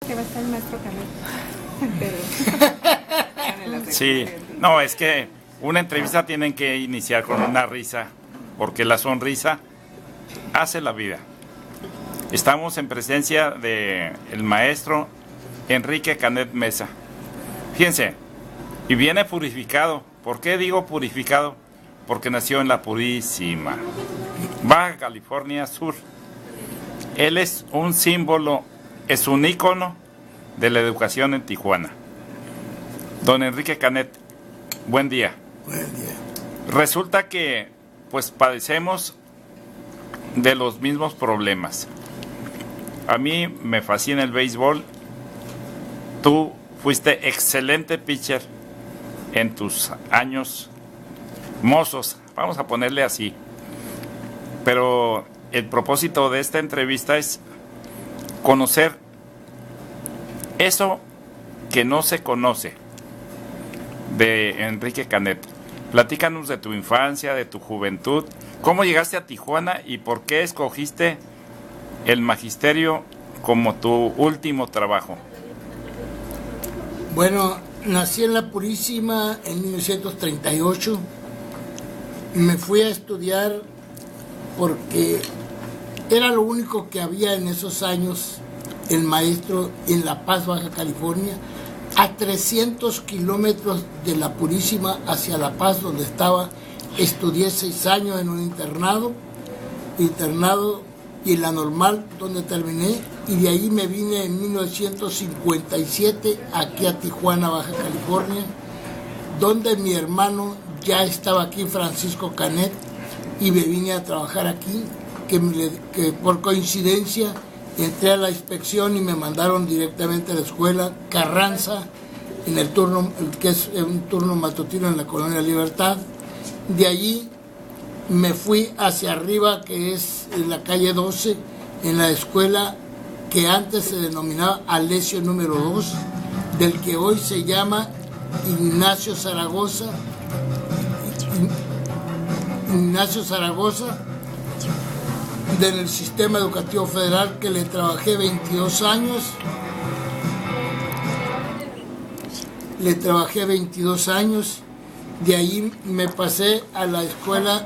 Que va a estar el maestro Canet. Sí, no, es que una entrevista tienen que iniciar con una risa, porque la sonrisa hace la vida. Estamos en presencia de el maestro Enrique Canet Mesa. Fíjense, y viene purificado. ¿Por qué digo purificado? Porque nació en la Purísima, Baja California Sur. Él es un símbolo, es un ícono de la educación en Tijuana. Don Enrique Canet, buen día. Buen día. Resulta que pues padecemos de los mismos problemas. A mí me fascina el béisbol. Tú fuiste excelente pitcher en tus años mozos, vamos a ponerle así. Pero el propósito de esta entrevista es conocer eso que no se conoce de Enrique Canet. Platícanos de tu infancia, de tu juventud, cómo llegaste a Tijuana y por qué escogiste el magisterio como tu último trabajo. Bueno, nací en la Purísima en 1938. Me fui a estudiar porque era lo único que había en esos años, el maestro en La Paz, Baja California, a 300 kilómetros de la Purísima hacia La Paz, donde estaba. Estudié 6 años en un internado y en la normal, donde terminé, y de ahí me vine en 1957 aquí a Tijuana, Baja California, donde mi hermano ya estaba aquí, Francisco Canet, y me vine a trabajar aquí, que por coincidencia entré a la inspección y me mandaron directamente a la escuela Carranza, en el turno, que es un turno matutino en la Colonia Libertad. De allí me fui hacia arriba, que es en la calle 12, en la escuela que antes se denominaba Alesio número 2, del que hoy se llama Ignacio Zaragoza, del Sistema Educativo Federal, que le trabajé 22 años. De ahí me pasé a la escuela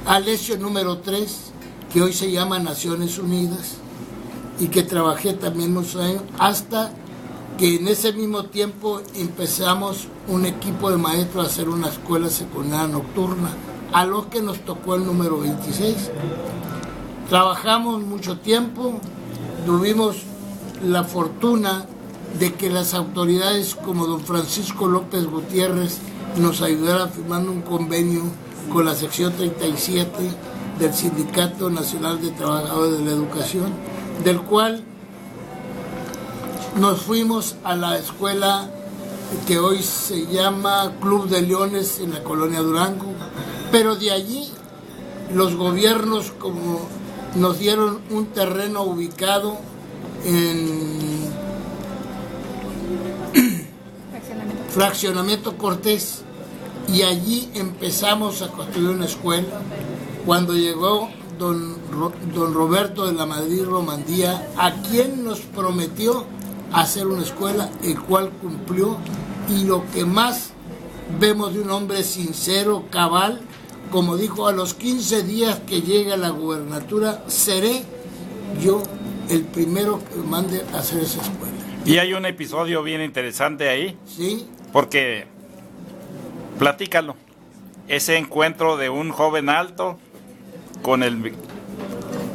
Alesio número 3, que hoy se llama Naciones Unidas, y que trabajé también muchos años, hasta que en ese mismo tiempo empezamos un equipo de maestros a hacer una escuela secundaria nocturna, a los que nos tocó el número 26. Trabajamos mucho tiempo, tuvimos la fortuna de que las autoridades como don Francisco López Gutiérrez nos ayudaran firmando un convenio con la sección 37 del Sindicato Nacional de Trabajadores de la Educación, del cual nos fuimos a la escuela que hoy se llama Club de Leones en la Colonia Durango, pero de allí los gobiernos como nos dieron un terreno ubicado en Fraccionamiento Cortés, y allí empezamos a construir una escuela. Cuando llegó don Roberto de la Madrid Romandía, a quien nos prometió hacer una escuela, el cual cumplió, y lo que más vemos de un hombre sincero, cabal, como dijo, a los 15 días que llegue a la gubernatura, seré yo el primero que mande a hacer esa escuela. Y hay un episodio bien interesante ahí. Sí. Porque, platícalo, ese encuentro de un joven alto con el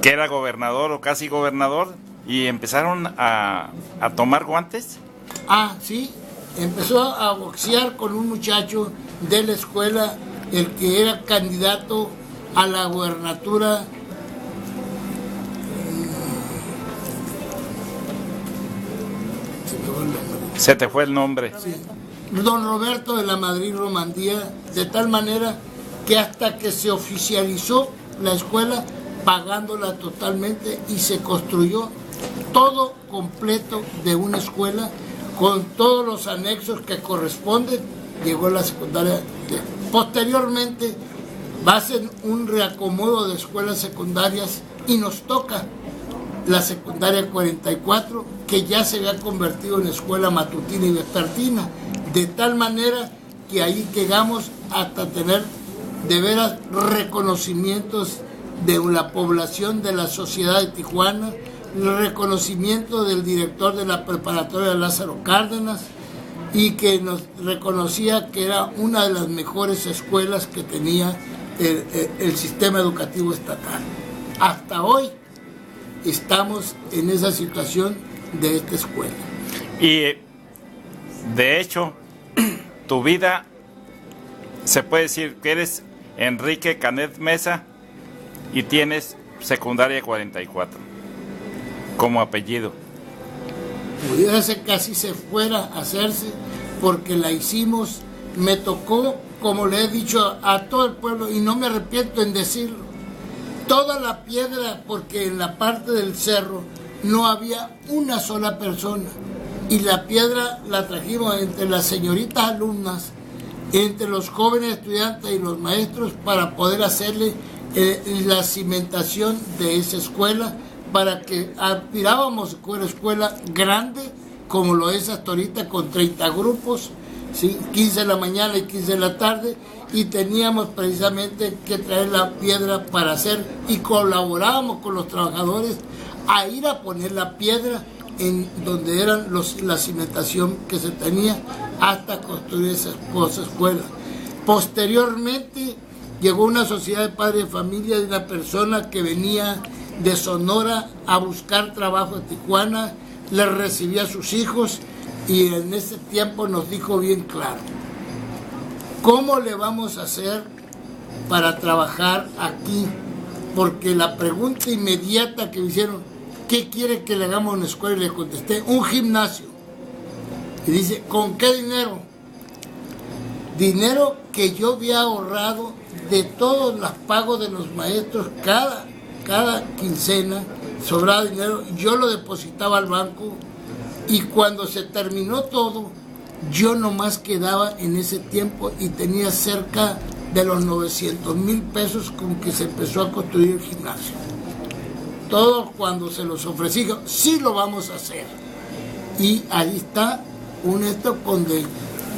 que era gobernador o casi gobernador, y empezaron a tomar guantes. Ah, sí, empezó a boxear con un muchacho de la escuela, el que era candidato a la gubernatura. Se te fue el nombre. Sí. Don Roberto de la Madrid Romandía, de tal manera que hasta que se oficializó la escuela, pagándola totalmente, y se construyó todo completo de una escuela con todos los anexos que corresponden, llegó la secundaria. Posteriormente va a ser un reacomodo de escuelas secundarias y nos toca la secundaria 44, que ya se había convertido en escuela matutina y vespertina, de tal manera que ahí llegamos hasta tener de veras reconocimientos de la población de la sociedad de Tijuana, el reconocimiento del director de la preparatoria Lázaro Cárdenas, y que nos reconocía que era una de las mejores escuelas que tenía el sistema educativo estatal. Hasta hoy estamos en esa situación de esta escuela. Y de hecho, tu vida, se puede decir que eres Enrique Canet Mesa y tienes secundaria 44 como apellido. Pudiera ser que así se fuera a hacerse, porque la hicimos, me tocó, como le he dicho a todo el pueblo, y no me arrepiento en decirlo, toda la piedra, porque en la parte del cerro no había una sola persona, y la piedra la trajimos entre las señoritas alumnas, entre los jóvenes estudiantes y los maestros, para poder hacerle la cimentación de esa escuela, para que aspirábamos a una escuela grande, como lo es hasta ahorita, con 30 grupos, ¿sí? 15 de la mañana y 15 de la tarde, y teníamos precisamente que traer la piedra para hacer, y colaborábamos con los trabajadores a ir a poner la piedra en donde eran la cimentación que se tenía hasta construir esa escuela. Posteriormente llegó una sociedad de padres de familia de una persona que venía de Sonora a buscar trabajo en Tijuana, le recibía a sus hijos, y en ese tiempo nos dijo bien claro: ¿cómo le vamos a hacer para trabajar aquí? Porque la pregunta inmediata que me hicieron, ¿qué quiere que le hagamos en la escuela? Y le contesté: un gimnasio. Y dice: ¿con qué dinero? Dinero que yo había ahorrado de todos los pagos de los maestros, cada quincena sobraba dinero, yo lo depositaba al banco, y cuando se terminó todo, yo nomás quedaba en ese tiempo y tenía cerca de los 900,000 pesos con que se empezó a construir el gimnasio. Todo cuando se los ofrecí, sí lo vamos a hacer. Y ahí está un esto donde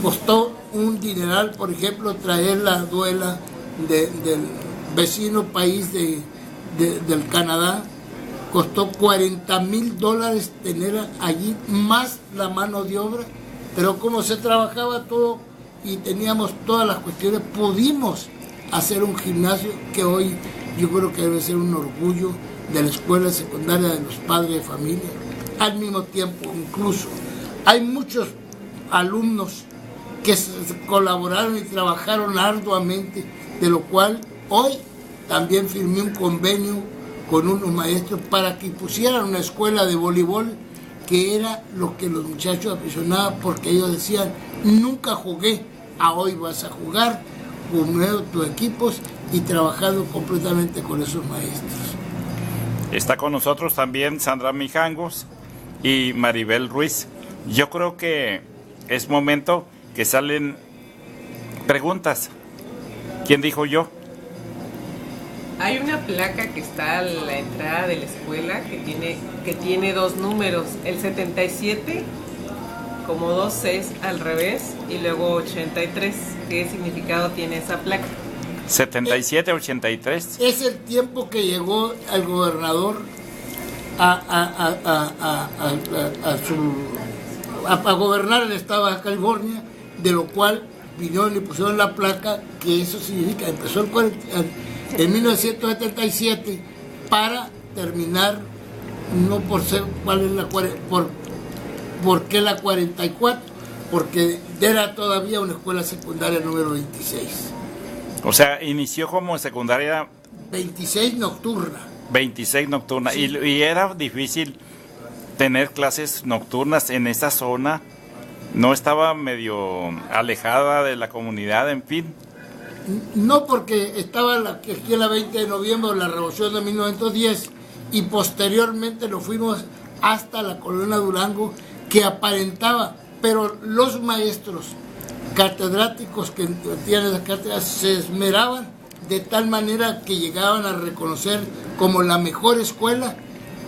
costó un dineral, por ejemplo, traer la duela del vecino país del Canadá, costó $40,000 tener allí, más la mano de obra, pero como se trabajaba todo y teníamos todas las cuestiones, pudimos hacer un gimnasio que hoy yo creo que debe ser un orgullo de la escuela secundaria de los padres de familia. Al mismo tiempo, incluso, hay muchos alumnos que colaboraron y trabajaron arduamente, de lo cual hoy también firmé un convenio con unos maestros para que pusieran una escuela de voleibol, que era lo que los muchachos aficionaban, porque ellos decían: nunca jugué, a hoy vas a jugar, uniendo tus equipos y trabajando completamente con esos maestros. Está con nosotros también Sandra Mijangos y Maribel Ruiz. Yo creo que es momento que salen preguntas. ¿Quién dijo yo? Hay una placa que está a la entrada de la escuela que tiene dos números, el 77 como dos Cs al revés y luego 83. ¿Qué significado tiene esa placa? 77, 83. Es el tiempo que llegó el gobernador a gobernar el estado de California, de lo cual vinieron y pusieron la placa, que eso significa, empezó en 1977 para terminar, no por ser cuál es por qué la 44, porque era todavía una escuela secundaria número 26. O sea, inició como secundaria 26 nocturna. 26 nocturna. Sí. Y era difícil tener clases nocturnas en esa zona. No estaba medio alejada de la comunidad, en fin. No, porque estaba aquí en la 20 de noviembre, la revolución de 1910, y posteriormente nos fuimos hasta la colonia Durango, que aparentaba, pero los maestros catedráticos que tienen esas cátedras se esmeraban de tal manera que llegaban a reconocer como la mejor escuela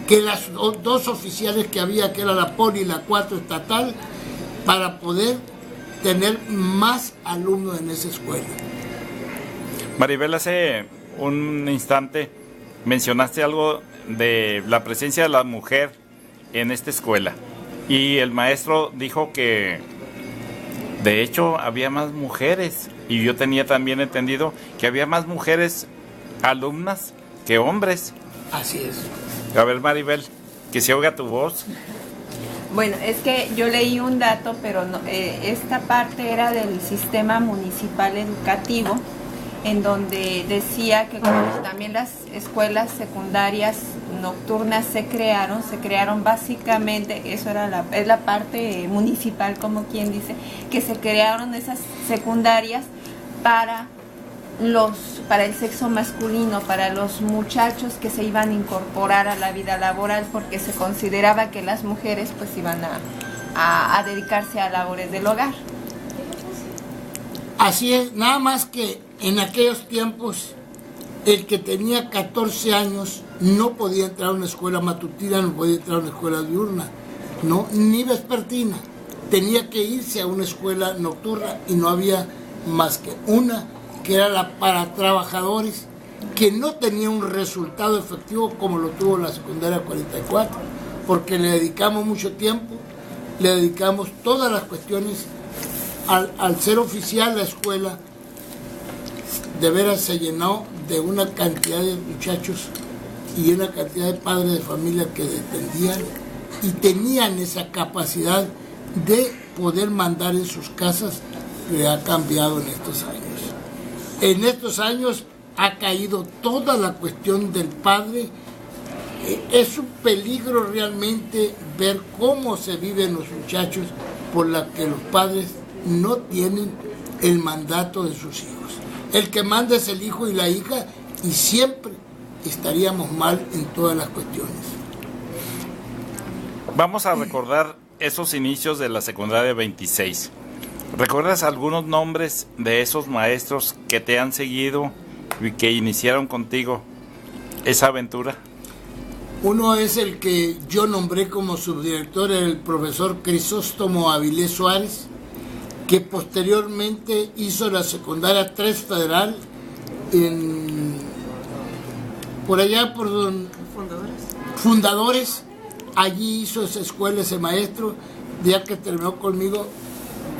que las dos oficiales que había, que era la Poli y la 4 estatal, para poder tener más alumnos en esa escuela. Maribel, hace un instante mencionaste algo de la presencia de la mujer en esta escuela y el maestro dijo que de hecho había más mujeres y yo tenía también entendido que había más mujeres alumnas que hombres. Así es. A ver, Maribel, que se oiga tu voz. Bueno, es que yo leí un dato, pero no, esta parte era del sistema municipal educativo, en donde decía que cuando también las escuelas secundarias nocturnas se crearon básicamente, eso era es la parte municipal, como quien dice, que se crearon esas secundarias para el sexo masculino, para los muchachos que se iban a incorporar a la vida laboral, porque se consideraba que las mujeres pues iban a dedicarse a labores del hogar. Así es, nada más que en aquellos tiempos el que tenía 14 años no podía entrar a una escuela matutina, no podía entrar a una escuela diurna, no, ni vespertina. Tenía que irse a una escuela nocturna y no había más que una, que era la para trabajadores, que no tenía un resultado efectivo como lo tuvo la secundaria 44, porque le dedicamos mucho tiempo, le dedicamos todas las cuestiones. Al ser oficial la escuela, de veras se llenó de una cantidad de muchachos y una cantidad de padres de familia que defendían y tenían esa capacidad de poder mandar en sus casas, que ha cambiado en estos años. En estos años ha caído toda la cuestión del padre. Es un peligro realmente ver cómo se viven los muchachos por la que los padres no tienen el mandato de sus hijos. El que manda es el hijo y la hija, y siempre estaríamos mal en todas las cuestiones. Vamos a recordar esos inicios de la secundaria 26. ¿Recuerdas algunos nombres de esos maestros que te han seguido y que iniciaron contigo esa aventura? Uno es el que yo nombré como subdirector, el profesor Crisóstomo Avilés Suárez, que posteriormente hizo la secundaria 3 federal por allá por Fundadores. Allí hizo esa escuela, ese maestro. Ya que terminó conmigo,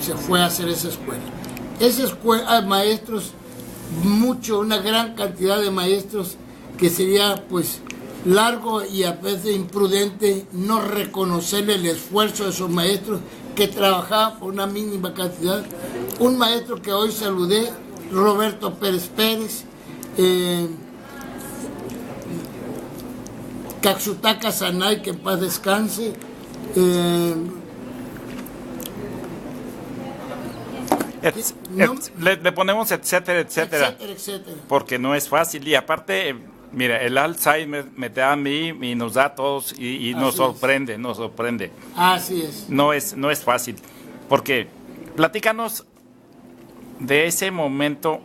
se fue a hacer esa escuela. Esa escuela, maestros, una gran cantidad de maestros, que sería pues largo y a veces imprudente no reconocerle el esfuerzo de esos maestros que trabajaban por una mínima cantidad. Un maestro que hoy saludé, Roberto Pérez Pérez, Caxutaca Sanay, que en paz descanse, le ponemos etcétera, etcétera, porque no es fácil. Y aparte, mira, el Alzheimer me da a mí y nos da a todos y nos sorprende, nos sorprende. Así es. No es fácil, porque platícanos de ese momento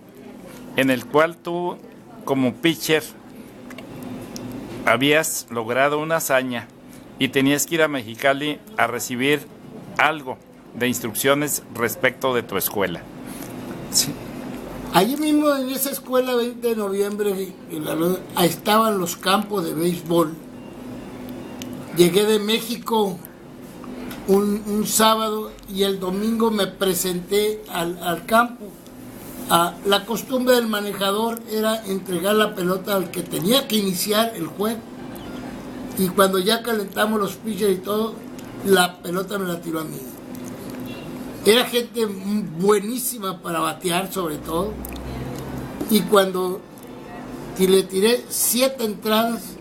en el cual tú, como pitcher, habías logrado una hazaña y tenías que ir a Mexicali a recibir algo de instrucciones respecto de tu escuela. Sí. Allí mismo en esa escuela, 20 de noviembre, estaban los campos de béisbol. Llegué de México un sábado y el domingo me presenté al campo. La costumbre del manejador era entregar la pelota al que tenía que iniciar el juego. Y cuando ya calentamos los pitchers y todo, la pelota me la tiró a mí. Era gente buenísima para batear, sobre todo. Y cuando le tiré 7 entradas,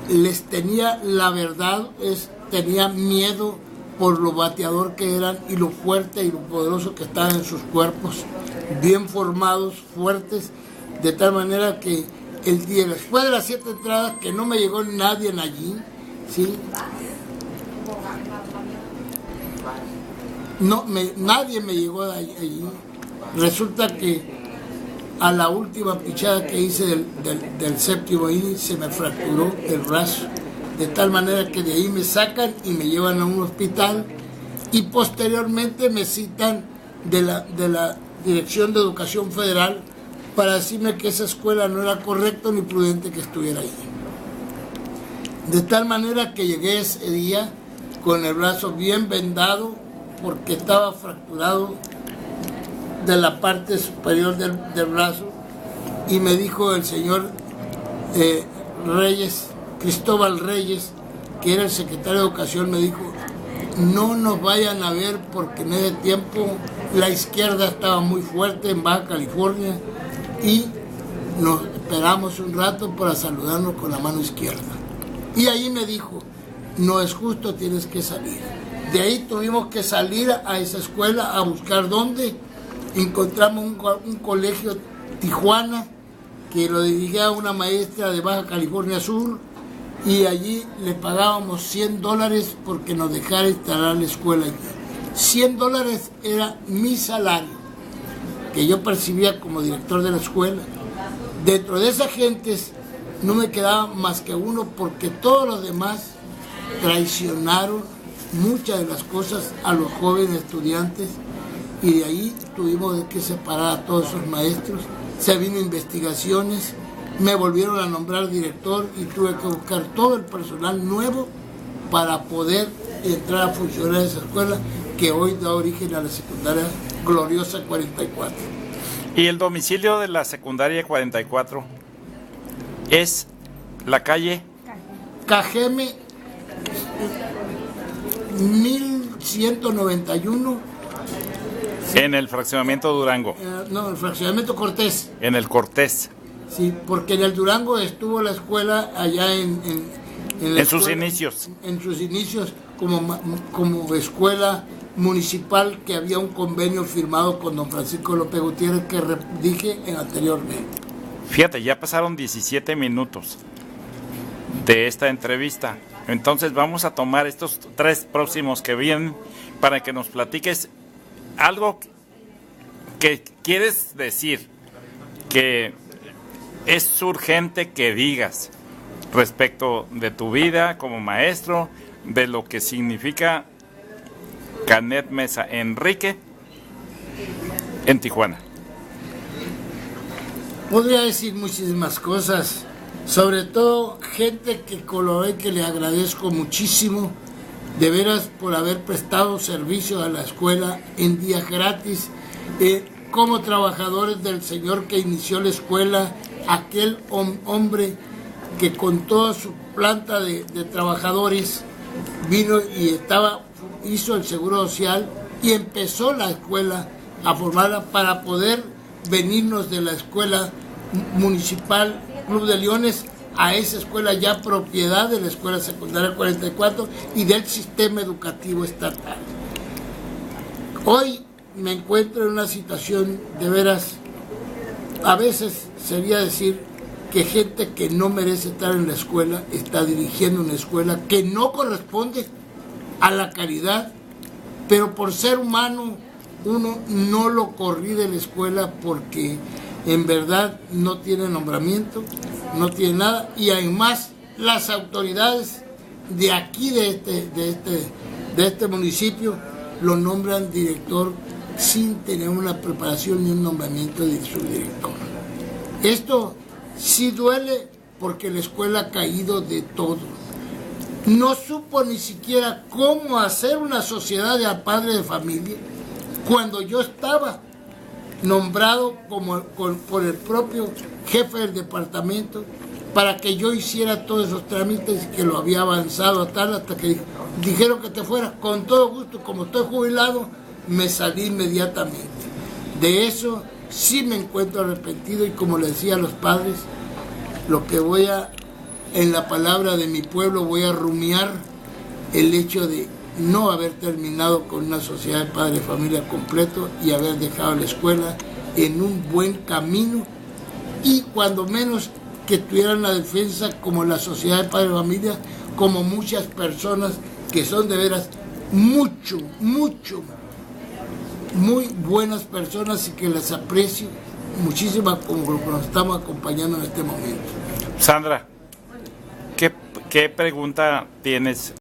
les tenía, la verdad, tenía miedo por lo bateador que eran y lo fuerte y lo poderoso que estaban en sus cuerpos, bien formados, fuertes, de tal manera que el día después de las 7 entradas, que no me llegó nadie allí, ¿sí? Nadie me llegó allí. Resulta que a la última pichada que hice del séptimo inning se me fracturó el brazo, de tal manera que de ahí me sacan y me llevan a un hospital y posteriormente me citan de la Dirección de Educación Federal para decirme que esa escuela no era correcto ni prudente que estuviera ahí. De tal manera que llegué ese día con el brazo bien vendado porque estaba fracturado de la parte superior del brazo, y me dijo el señor Cristóbal Reyes, que era el secretario de Educación, me dijo: no nos vayan a ver porque en ese tiempo la izquierda estaba muy fuerte en Baja California y nos esperamos un rato para saludarnos con la mano izquierda. Y ahí me dijo: no es justo, tienes que salir. De ahí tuvimos que salir a esa escuela a buscar dónde. Encontramos un colegio Tijuana que lo dirigía una maestra de Baja California Sur, y allí le pagábamos $100 porque nos dejara instalar la escuela allí. $100 era mi salario que yo percibía como director de la escuela. Dentro de esas gentes no me quedaba más que uno, porque todos los demás traicionaron muchas de las cosas a los jóvenes estudiantes, y de ahí tuvimos que separar a todos esos maestros. Se vino investigaciones, me volvieron a nombrar director y tuve que buscar todo el personal nuevo para poder entrar a funcionar esa escuela que hoy da origen a la secundaria gloriosa 44. ¿Y el domicilio de la secundaria 44 es la calle? Cajeme 1191. En el fraccionamiento Durango. No, el fraccionamiento Cortés. En el Cortés. Sí, porque en el Durango estuvo la escuela allá en sus inicios. En sus inicios como escuela municipal, que había un convenio firmado con don Francisco López Gutiérrez que dije anteriormente. Fíjate, ya pasaron 17 minutos de esta entrevista. Entonces vamos a tomar estos 3 próximos que vienen para que nos platiques algo que quieres decir, que es urgente que digas respecto de tu vida como maestro, de lo que significa Canet Mesa Enrique en Tijuana. Podría decir muchísimas cosas, sobre todo gente que colaboré, que le agradezco muchísimo, de veras, por haber prestado servicio a la escuela en días gratis, como trabajadores del señor que inició la escuela, aquel hombre que con toda su planta de trabajadores vino y hizo el seguro social y empezó la escuela a formarla para poder venirnos de la escuela municipal Club de Leones a esa escuela ya propiedad de la Escuela Secundaria 44 y del sistema educativo estatal. Hoy me encuentro en una situación de veras, a veces sería decir que gente que no merece estar en la escuela está dirigiendo una escuela que no corresponde a la calidad, pero por ser humano uno no lo corrí de la escuela porque en verdad no tiene nombramiento, no tiene nada, y además las autoridades de aquí, de este municipio, lo nombran director sin tener una preparación ni un nombramiento de subdirector. Esto sí duele porque la escuela ha caído de todo. No supo ni siquiera cómo hacer una sociedad de padre de familia cuando yo estaba nombrado por el propio jefe del departamento para que yo hiciera todos esos trámites, que lo había avanzado hasta que dijeron que te fuera. Con todo gusto, como estoy jubilado, me salí inmediatamente. De eso sí me encuentro arrepentido, y como le decía a los padres, lo que en la palabra de mi pueblo, voy a rumiar el hecho de no haber terminado con una sociedad de padre de familia completo y haber dejado la escuela en un buen camino, y cuando menos que tuvieran la defensa como la sociedad de padre de familia, como muchas personas que son de veras muy buenas personas y que las aprecio muchísimas como lo que nos estamos acompañando en este momento. Sandra, ¿qué pregunta tienes